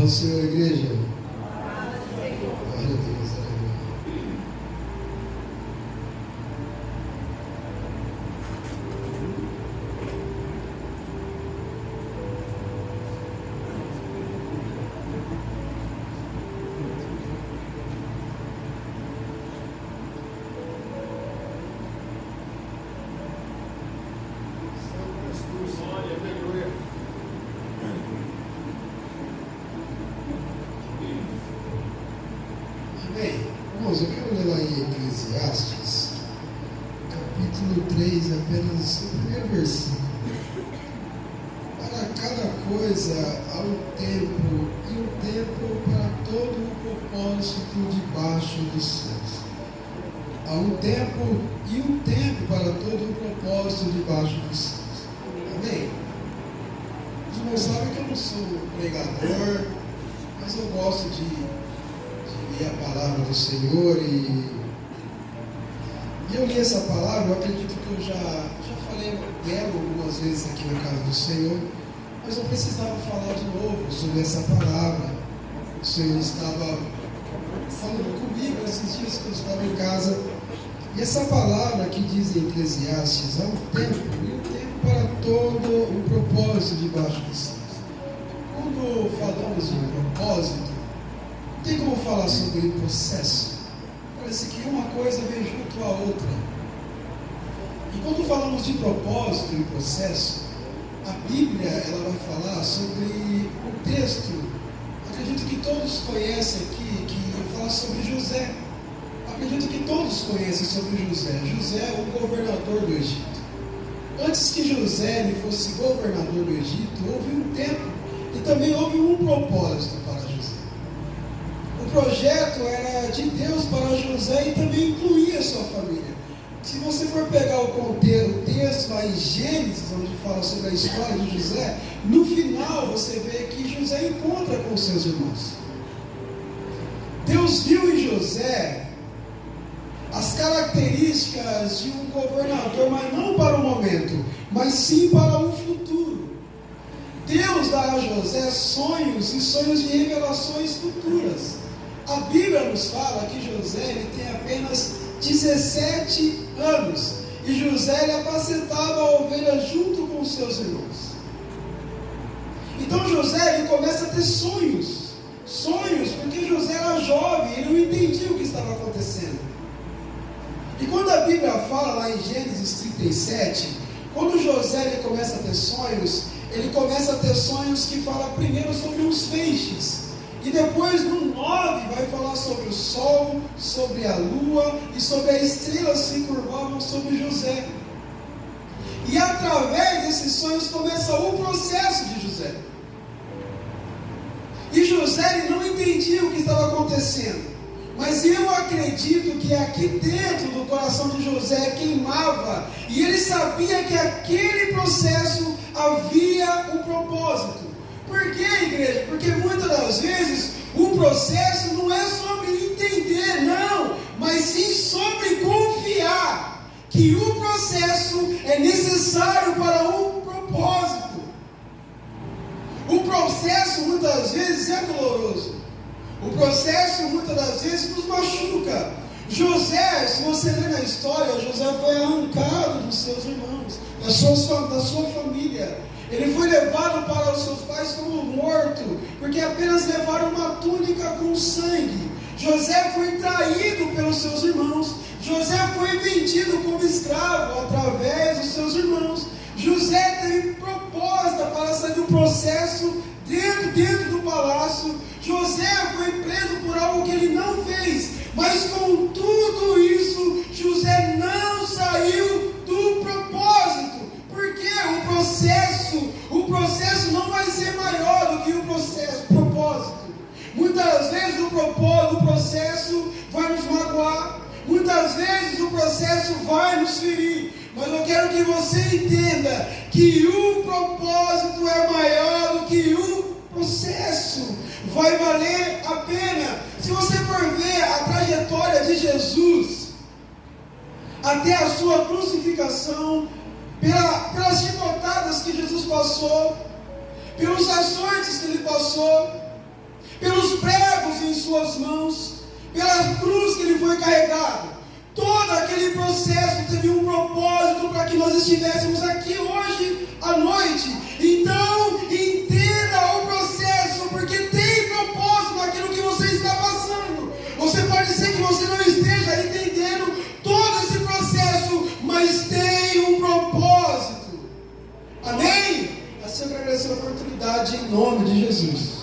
ao Senhor, igreja. Glória a Deus, aleluia. Bem, irmãos, eu quero ler lá em Eclesiastes, capítulo 3, apenas o primeiro versículo. Para cada coisa há um tempo, e um tempo para todo o propósito debaixo dos céus. Há um tempo e um tempo para todo o propósito debaixo dos céus. Amém? Os irmãos sabem que eu não sou pregador, mas eu gosto de ler a palavra do Senhor e eu li essa palavra. Eu acredito que eu já falei dela algumas vezes aqui na casa do Senhor, mas eu precisava falar de novo sobre essa palavra. O Senhor estava falando comigo esses dias que eu estava em casa, e essa palavra que diz em Eclesiastes: há um tempo e um tempo para todo o propósito debaixo dos céus. Quando falamos de propósito, não tem como falar sobre processo. Parece que uma coisa vem junto à outra. E quando falamos de propósito e processo, a Bíblia ela vai falar sobre um texto, acredito que todos conhecem aqui, que fala sobre José. Acredito que todos conhecem sobre José. José é o governador do Egito. Antes que José ele fosse governador do Egito, houve um tempo e também houve um propósito para José. O projeto era de Deus para José e também incluía a sua família. Se você for pegar o texto lá em Gênesis, onde fala sobre a história de José, no final você vê que José encontra com seus irmãos. Deus viu em José as características de um governador, mas não para o momento, mas sim para o futuro. Deus dá a José sonhos e sonhos de revelações futuras. A Bíblia nos fala que José ele tem apenas 17 anos e José ele apacentava a ovelha junto com seus irmãos. Então José ele começa a ter sonhos porque José era jovem, ele não entendia o que estava acontecendo. E quando a Bíblia fala lá em Gênesis 37, quando José ele começa a ter sonhos, ele começa a ter sonhos que fala primeiro sobre os feixes. E depois no 9 vai falar sobre o sol, sobre a lua e sobre as estrelas que se curvavam sobre José. E através desses sonhos começa o processo de José. E José ele não entendia o que estava acontecendo. Mas eu acredito que aqui dentro do coração de José queimava. E ele sabia que aquele processo havia um propósito. Por quê, igreja? Porque muitas das vezes o processo não é sobre entender, não, mas sim sobre confiar que o processo é necessário para um propósito. O processo muitas vezes é doloroso. O processo muitas das vezes nos machuca. José, se você ler na história, José foi arrancado dos seus irmãos, da sua família. Ele foi levado para os seus pais como morto, porque apenas levaram uma túnica com sangue. José foi traído pelos seus irmãos. José foi vendido como escravo através dos seus irmãos. José teve proposta para sair do processo dentro do palácio. José foi preso por algo que ele não fez. Mas com tudo isso, José não saiu do propósito. Porque o processo não vai ser maior do que o propósito. Muitas vezes o processo vai nos magoar. Muitas vezes o processo vai nos ferir. Mas eu quero que você entenda que o propósito é maior do que o processo. Vai valer a pena. Se você for ver a trajetória de Jesus até a sua crucificação, pelas chicotadas que Jesus passou, pelos açoites que ele passou, pelos pregos em suas mãos, pela cruz que ele foi carregado. Todo aquele processo teve um propósito para que nós estivéssemos aqui hoje à noite. Então, entenda o processo, porque tem propósito naquilo que você está passando. Você pode ser que você não esteja entendendo todo esse processo, mas tem um propósito. Amém? Assim eu quero agradecer a oportunidade em nome de Jesus.